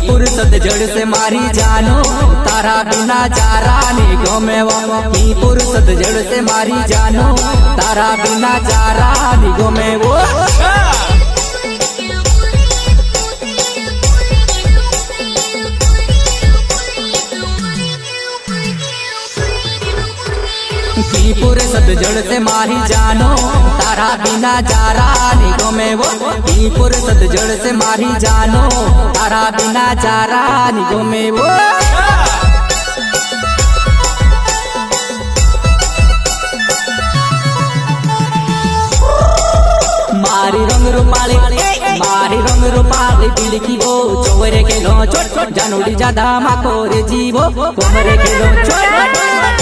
फुर्सत जड़ से मारी जानो तारा बिना चारा नहीं गमे वो की फुर्सत जड़ से मारी जानो तारा बिना चारा नहीं गमे वो की फुर्सत जड़ से मारी जानो तारा बिना चारा नहीं गमे वो की फुर्सत जड़ से मारी जानो तारा बिना चारा नहीं गमे वो मारी रंग रूपाली बिलकी वो चोरे के लो छोट छोट जानोड़ी ज्यादा माको रे जीवो कोमरे के लो छोट